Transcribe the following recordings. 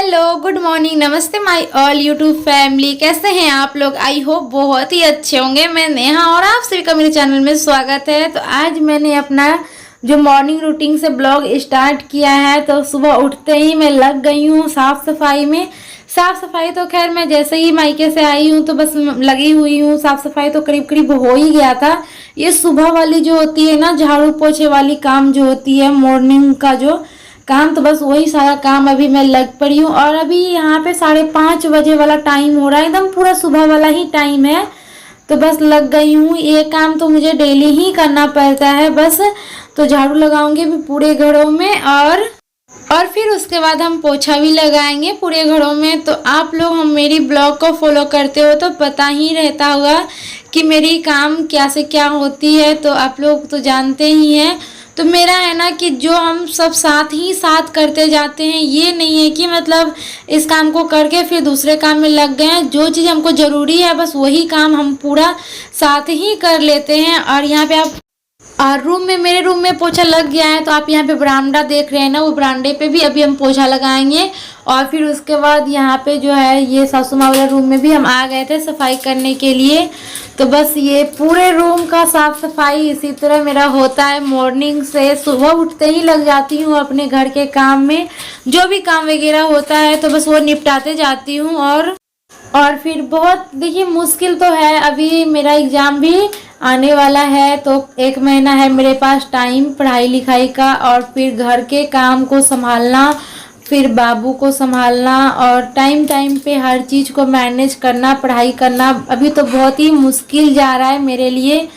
Hello, good morning, नमस्ते my all YouTube family. कैसे हैं आप लोग? आई होप बहुत ही अच्छे होंगे। मैं नेहा और आप सभी का मेरे चैनल में स्वागत है। तो आज मैंने अपना जो मॉर्निंग रूटीन से ब्लॉग स्टार्ट किया है। तो सुबह उठते ही मैं लग गई हूँ साफ़ सफाई में। साफ़ सफाई तो खैर मैं जैसे ही मायके से आई हूँ तो बस लगी हुई हूँ। साफ़ सफाई तो करीब करीब हो ही गया था। ये सुबह वाली जो होती है ना, झाड़ू पोछे वाली काम जो होती है, मॉर्निंग का जो काम, तो बस वही सारा काम अभी मैं लग पड़ी हूँ। और अभी यहाँ पे 5:30 बजे वाला टाइम हो रहा है, एकदम पूरा सुबह वाला ही टाइम है। तो बस लग गई हूँ। ये काम तो मुझे डेली ही करना पड़ता है बस। तो झाड़ू लगाऊंगी भी पूरे घरों में और फिर उसके बाद हम पोछा भी लगाएंगे पूरे घरों में। तो आप लोग हम मेरी ब्लॉग को फॉलो करते हो तो पता ही रहता होगा कि मेरी काम क्या से क्या होती है। तो आप लोग तो जानते ही हैं। तो मेरा है ना कि जो हम सब साथ ही साथ करते जाते हैं, ये नहीं है कि मतलब इस काम को करके फिर दूसरे काम में लग गए हैं। जो चीज़ हमको ज़रूरी है बस वही काम हम पूरा साथ ही कर लेते हैं। और यहाँ पे आप मेरे रूम में पोछा लग गया है। तो आप यहाँ पे बरामदा देख रहे हैं ना, वो बरामदे पे भी अभी हम पोछा लगाएंगे। और फिर उसके बाद यहाँ पे जो है ये सासू माँ वाले रूम में भी हम आ गए थे सफाई करने के लिए। तो बस ये पूरे रूम का साफ सफाई इसी तरह मेरा होता है। मॉर्निंग से सुबह उठते ही लग जाती हूँ अपने घर के काम में। जो भी काम वगैरह होता है तो बस वो निपटाते जाती हूँ। और फिर बहुत देखिए मुश्किल तो है। अभी मेरा एग्ज़ाम भी आने वाला है तो 1 महीना है मेरे पास टाइम पढ़ाई लिखाई का। और फिर घर के काम को संभालना, फिर बाबू को संभालना और टाइम टाइम पे हर चीज़ को मैनेज करना, पढ़ाई करना अभी तो बहुत ही मुश्किल जा रहा है मेरे लिए।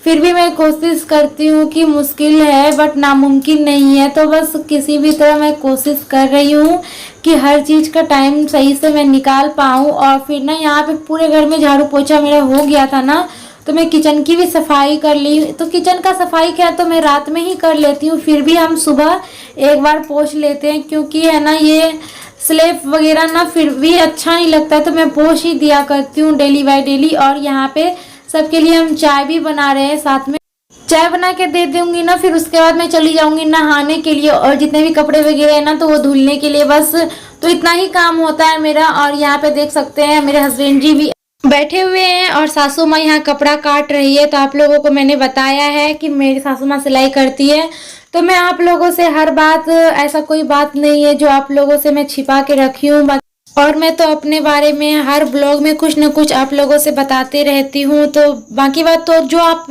फिर भी मैं कोशिश करती हूँ कि मुश्किल है बट नामुमकिन नहीं है। तो बस किसी भी तरह मैं कोशिश कर रही हूँ कि हर चीज़ का टाइम सही से मैं निकाल पाऊँ। और फिर ना यहाँ पे पूरे घर में झाड़ू पोछा मेरा हो गया था ना, तो मैं किचन की भी सफाई कर ली। तो किचन का सफाई क्या तो मैं रात में ही कर लेती हूँ, फिर भी हम सुबह एक बार पोंछ लेते हैं क्योंकि है ना ये स्लेब वगैरह ना फिर भी अच्छा नहीं लगता है। तो मैं पोंछ ही दिया करती हूँ डेली बाय डेली। और यहाँ पे सबके लिए हम चाय भी बना रहे हैं, साथ में चाय बना के दे दूंगी ना। फिर उसके बाद मैं चली जाऊंगी नहाने के लिए और जितने भी कपड़े वगैरह है ना तो वो धुलने के लिए बस। तो इतना ही काम होता है मेरा। और यहाँ पे देख सकते हैं मेरे हस्बैंड जी भी बैठे हुए हैं और सासू माँ यहाँ कपड़ा काट रही है। तो आप लोगों को मैंने बताया है कि मेरी सासू माँ सिलाई करती है। तो मैं आप लोगों से हर बात, ऐसा कोई बात नहीं है जो आप लोगों से मैं छिपा के रखी हूँ। और मैं तो अपने बारे में हर ब्लॉग में कुछ न कुछ आप लोगों से बताते रहती हूँ। तो बाकी बात तो जो आप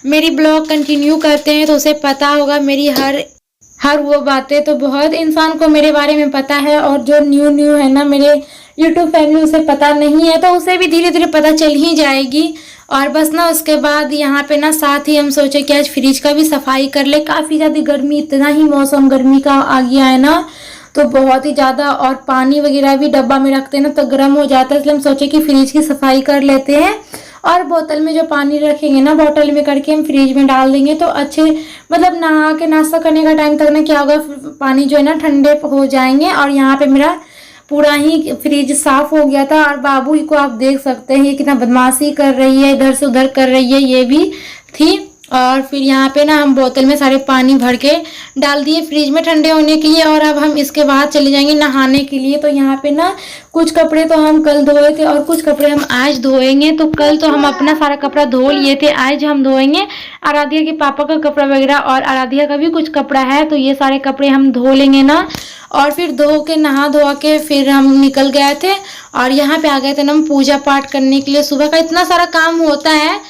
मेरी ब्लॉग कंटिन्यू करते हैं तो उसे पता होगा मेरी हर वो बातें। तो बहुत इंसान को मेरे बारे में पता है और जो न्यू है ना मेरे यूट्यूब फैमिली, उसे पता नहीं है तो उसे भी धीरे धीरे पता चल ही जाएगी। और बस ना उसके बाद यहाँ पे ना साथ ही हम सोचे कि आज फ्रिज का भी सफाई कर ले। काफ़ी ज़्यादा गर्मी, इतना ही मौसम गर्मी का आ गया है ना तो बहुत ही ज़्यादा। और पानी वगैरह भी डब्बा में रखते हैं ना तो गर्म हो जाता है, इसलिए हम सोचे कि फ्रिज की सफाई कर लेते हैं। और बोतल में जो पानी रखेंगे ना, बोतल में करके हम फ्रिज में डाल देंगे तो अच्छे, मतलब नहा के नाश्ता करने का टाइम तक ना क्या होगा, पानी जो है ना ठंडे हो जाएंगे। और यहाँ पे मेरा पूरा ही फ्रिज साफ हो गया था। और बाबू को आप देख सकते हैं ये कितना बदमाशी कर रही है, इधर से उधर कर रही है, ये भी थी। और फिर यहाँ पे ना हम बोतल में सारे पानी भर के डाल दिए फ्रिज में ठंडे होने के लिए। और अब हम इसके बाद चले जाएंगे नहाने के लिए। तो यहाँ पे ना कुछ कपड़े तो हम कल धोए थे और कुछ कपड़े हम आज धोएंगे। तो कल तो हम अपना सारा कपड़ा धो लिए थे, आज हम धोएंगे आराध्या के पापा का कपड़ा वगैरह। और आराध्या का भी कुछ कपड़ा है तो ये सारे कपड़े हम धो लेंगे ना। और फिर धो के नहा धोआ के फिर हम निकल गए थे और यहाँ पे आ गए थे ना हम पूजा पाठ करने के लिए। सुबह का इतना सारा काम होता है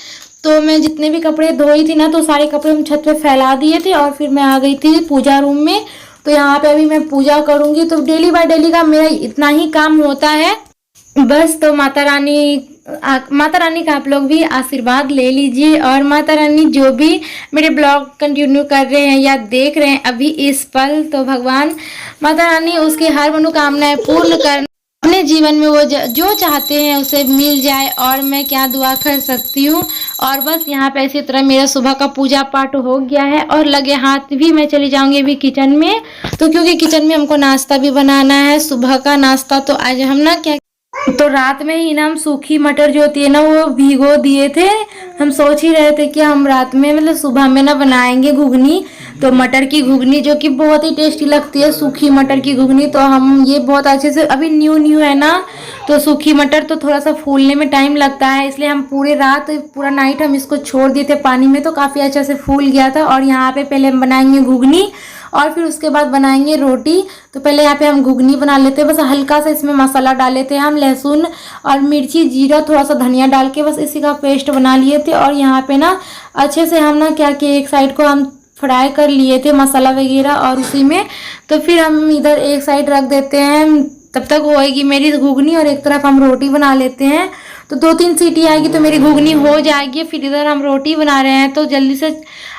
तो मैं जितने भी कपड़े धोई थी ना तो सारे कपड़े हम छत पे फैला दिए थे। और फिर मैं आ गई थी पूजा रूम में। तो यहाँ पे अभी मैं पूजा करूँगी। तो डेली बाय डेली का मेरा इतना ही काम होता है बस। तो माता रानी का आप लोग भी आशीर्वाद ले लीजिए। और माता रानी जो भी मेरे ब्लॉग कंटिन्यू कर रहे हैं या देख रहे हैं अभी इस पल, तो भगवान माता रानी उसकी हर मनोकामनाएं पूर्ण कर अपने जीवन में वो जो चाहते हैं उसे मिल जाए। और मैं क्या दुआ कर सकती हूँ। और बस यहाँ पे इसी तरह मेरा सुबह का पूजा पाठ हो गया है और लगे हाथ भी मैं चली जाऊँगी अभी किचन में। तो क्योंकि किचन में हमको नाश्ता भी बनाना है, सुबह का नाश्ता। तो आज हम ना क्या तो रात में ही ना हम सूखी मटर जो होती है ना वो भिगो दिए थे। हम सोच ही रहे थे कि हम रात में मतलब सुबह में ना बनाएंगे घुगनी। तो मटर की घुगनी जो कि बहुत ही टेस्टी लगती है, सूखी मटर की घुगनी। तो हम ये बहुत अच्छे से, अभी न्यू न्यू है ना, तो सूखी मटर तो थोड़ा सा फूलने में टाइम लगता है, इसलिए हम पूरे रात पूरा नाइट हम इसको छोड़ दिए थे पानी में, तो काफ़ी अच्छे से फूल गया था। और यहाँ पे पहले हम बनाएंगे घुगनी और फिर उसके बाद बनाएंगे रोटी। तो पहले यहाँ पे हम घुगनी बना लेते हैं, बस हल्का सा इसमें मसाला डाल लेते हैं हम, लहसुन और मिर्ची, जीरा, थोड़ा सा धनिया डाल के बस इसी का पेस्ट बना लिए थे। और यहाँ पे ना अच्छे से हम ना क्या कि एक साइड को हम फ्राई कर लिए थे मसाला वगैरह, और उसी में तो फिर हम इधर एक साइड रख देते हैं, तब तक होएगी मेरी घुगनी और एक तरफ हम रोटी बना लेते हैं। तो 2-3 सीटी आएगी तो मेरी घुगनी हो जाएगी। फिर इधर हम रोटी बना रहे हैं तो जल्दी से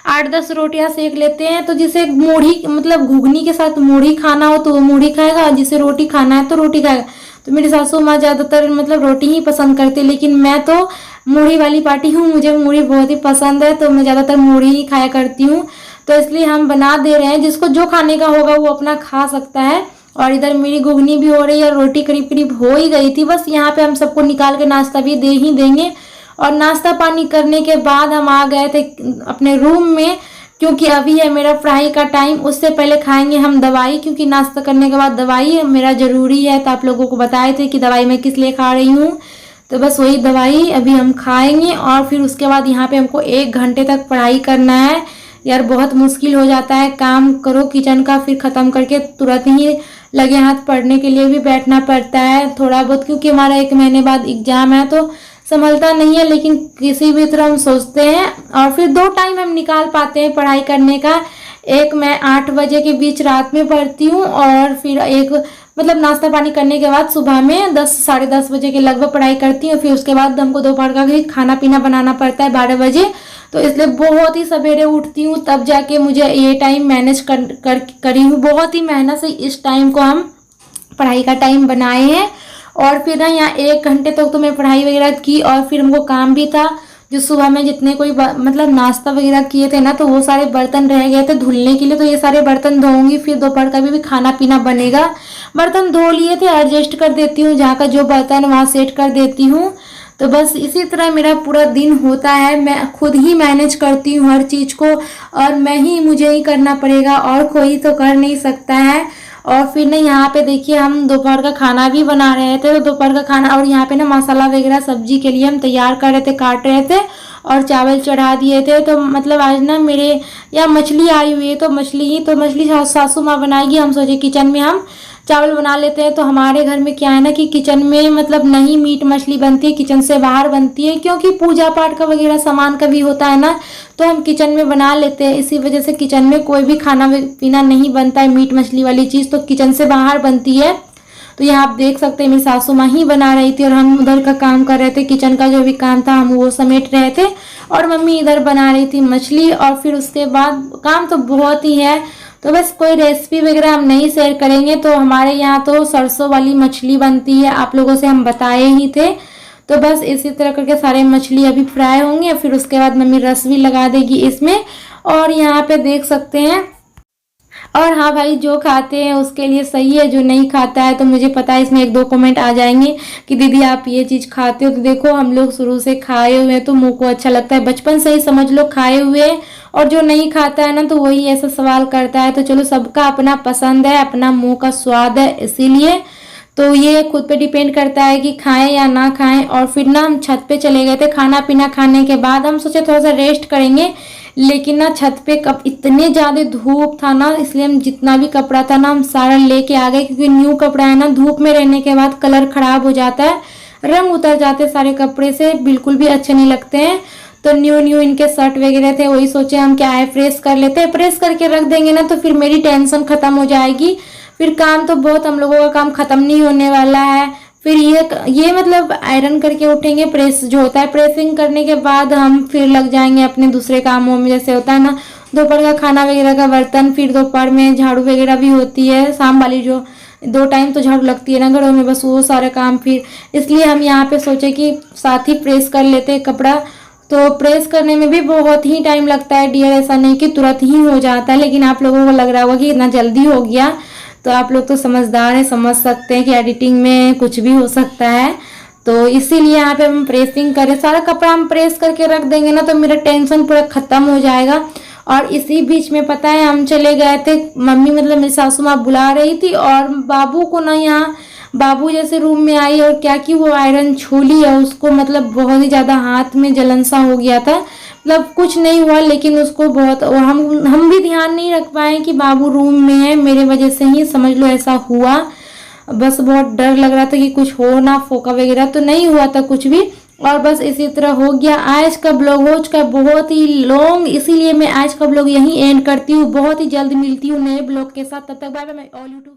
8-10 रोटियां सेक लेते हैं। तो जिसे मूढ़ी मतलब घुगनी के साथ मूढ़ी खाना हो तो वो मूढ़ी खाएगा, जिसे रोटी खाना है तो रोटी खाएगा। तो मेरी सासू माँ ज़्यादातर मतलब रोटी ही पसंद करती है, लेकिन मैं तो मूढ़ी वाली पार्टी हूँ, मुझे मूढ़ी बहुत ही पसंद है, तो मैं ज़्यादातर मूढ़ी ही खाया करती हूँ। तो इसलिए हम बना दे रहे हैं, जिसको जो खाने का होगा वो अपना खा सकता है। और इधर मेरी घुगनी भी हो रही है, रोटी करीब करीब हो ही गई थी, बस यहाँ पे हम सबको निकाल के नाश्ता भी दे ही देंगे। और नाश्ता पानी करने के बाद हम आ गए थे अपने रूम में, क्योंकि अभी है मेरा पढ़ाई का टाइम। उससे पहले खाएंगे हम दवाई, क्योंकि नाश्ता करने के बाद दवाई मेरा ज़रूरी है। तो आप लोगों को बताए थे कि दवाई मैं किस लिए खा रही हूँ, तो बस वही दवाई अभी हम खाएंगे। और फिर उसके बाद यहाँ पे हमको 1 घंटे तक पढ़ाई करना है। यार बहुत मुश्किल हो जाता है, काम करो किचन का, फिर ख़त्म करके तुरंत ही लगे हाथ पढ़ने के लिए भी बैठना पड़ता है थोड़ा बहुत, क्योंकि हमारा 1 महीने बाद एग्ज़ाम है तो संभलता नहीं है। लेकिन किसी भी तरह हम सोचते हैं, और फिर 2 टाइम हम निकाल पाते हैं पढ़ाई करने का। एक मैं 8 बजे के बीच रात में पढ़ती हूँ, और फिर एक मतलब नाश्ता पानी करने के बाद सुबह में 10 साढ़े 10 बजे के लगभग पढ़ाई करती हूँ। फिर उसके बाद हमको दोपहर का भी खाना पीना बनाना पड़ता है 12 बजे। तो इसलिए बहुत ही सवेरे उठती हूँ, तब जाके मुझे ये टाइम मैनेज करी हूँ। बहुत ही मेहनत से इस टाइम को हम पढ़ाई का टाइम बनाए हैं। और फिर ना यहाँ 1 घंटे तक तो मैं पढ़ाई वगैरह की, और फिर हमको काम भी था, जो सुबह में जितने कोई मतलब नाश्ता वगैरह किए थे ना, तो वो सारे बर्तन रह गए थे धुलने के लिए, तो ये सारे बर्तन धोऊंगी। फिर दोपहर का भी खाना पीना बनेगा। बर्तन धो लिए थे, एडजस्ट कर देती हूँ, जहाँ का जो बर्तन वहाँ सेट कर देती हूँ। तो बस इसी तरह मेरा पूरा दिन होता है। मैं खुद ही मैनेज करती हूँ हर चीज़ को, और मुझे ही करना पड़ेगा, और कोई तो कर नहीं सकता है। और फिर ना यहाँ पे देखिए हम दोपहर का खाना भी बना रहे थे, तो दोपहर का खाना, और यहाँ पे ना मसाला वगैरह सब्जी के लिए हम तैयार कर रहे थे, काट रहे थे, और चावल चढ़ा दिए थे। तो मतलब आज ना मेरे यहाँ मछली आई हुई है, तो मछली सासू माँ बनाएगी, हम सोचे किचन में हम चावल बना लेते हैं। तो हमारे घर में क्या है ना कि किचन में मतलब नहीं मीट मछली बनती है, किचन से बाहर बनती है, क्योंकि पूजा पाठ का वगैरह सामान का भी होता है ना, तो हम किचन में बना लेते हैं। इसी वजह से किचन में कोई भी खाना पीना नहीं बनता है, मीट मछली वाली चीज़ तो किचन से बाहर बनती है। तो यहाँ आप देख सकते हैं मेरी सासू माँ ही बना रही थी, और हम उधर का काम कर रहे थे, किचन का जो भी काम था हम वो समेट रहे थे, और मम्मी इधर बना रही थी मछली। और फिर उसके बाद काम तो बहुत ही है, तो बस कोई रेसिपी वगैरह हम नहीं शेयर करेंगे। तो हमारे यहाँ तो सरसों वाली मछली बनती है, आप लोगों से हम बताए ही थे। तो बस इसी तरह करके सारे मछली अभी फ्राई होंगे, फिर उसके बाद मम्मी रस भी लगा देगी इसमें। और यहाँ पे देख सकते हैं। और हाँ भाई, जो खाते हैं उसके लिए सही है, जो नहीं खाता है तो मुझे पता है इसमें 1-2 कमेंट आ जाएंगे कि दीदी आप ये चीज़ खाते हो। तो देखो हम लोग शुरू से खाए हुए हैं तो मुंह को अच्छा लगता है, बचपन से ही समझ लो खाए हुए हैं। और जो नहीं खाता है ना तो वही ऐसा सवाल करता है। तो चलो, सबका अपना पसंद है, अपना मुंह का स्वाद है, इसीलिए तो ये खुद पे डिपेंड करता है कि खाएं या ना खाएं। और फिर ना हम छत पे चले गए थे, खाना पीना खाने के बाद हम सोचे थोड़ा सा रेस्ट करेंगे, लेकिन ना छत पे कब इतने ज़्यादा धूप था ना, इसलिए हम जितना भी कपड़ा था ना हम सारा लेके आ गए, क्योंकि न्यू कपड़ा है ना, धूप में रहने के बाद कलर खराब हो जाता है, रंग उतर जाते हैं सारे कपड़े से, बिल्कुल भी अच्छे नहीं लगते हैं। तो न्यू इनके शर्ट वगैरह थे, वही सोचे हम क्या है प्रेस कर लेते हैं, प्रेस करके रख देंगे ना तो फिर मेरी टेंशन खत्म हो जाएगी। फिर काम तो बहुत, हम लोगों का काम खत्म नहीं होने वाला है। फिर ये मतलब आयरन करके उठेंगे, प्रेस जो होता है, प्रेसिंग करने के बाद हम फिर लग जाएंगे अपने दूसरे कामों में, जैसे होता है ना दोपहर का खाना वगैरह का बर्तन, फिर दोपहर में झाड़ू वगैरह भी होती है, शाम वाली जो 2 टाइम तो झाड़ू लगती है ना घरों में, बस वो सारे काम। फिर इसलिए हम यहाँ पे सोचे कि साथ ही प्रेस कर लेते हैं कपड़ा। तो प्रेस करने में भी बहुत ही टाइम लगता है डियर, ऐसा नहीं कि तुरंत ही हो जाता है, लेकिन आप लोगों को लग रहा होगा कि इतना जल्दी हो गया। तो आप लोग तो समझदार हैं, समझ सकते हैं कि एडिटिंग में कुछ भी हो सकता है। तो इसीलिए यहाँ पे हम प्रेसिंग करें, सारा कपड़ा हम प्रेस करके रख देंगे ना तो मेरा टेंशन पूरा ख़त्म हो जाएगा। और इसी बीच में पता है हम चले गए थे, मम्मी मतलब मेरी सासू माँ बुला रही थी और बाबू को ना यहाँ बाबू जैसे रूम में आई और क्या कि वो आयरन छू ली है उसको, मतलब बहुत ही ज़्यादा हाथ में जलन सा हो गया था। मतलब कुछ नहीं हुआ लेकिन उसको बहुत, हम भी ध्यान नहीं रख पाए कि बाबू रूम में है, मेरे वजह से ही समझ लो ऐसा हुआ। बस बहुत डर लग रहा था कि कुछ हो ना, फोका वगैरह तो नहीं हुआ था कुछ भी। और बस इसी तरह हो गया। आज का ब्लॉग हो चुका बहुत ही लॉन्ग, इसीलिए मैं आज का ब्लॉग यहीं एंड करती हूँ। बहुत ही जल्द मिलती हूँ नए ब्लॉग के साथ, तब तक bye bye my all YouTube.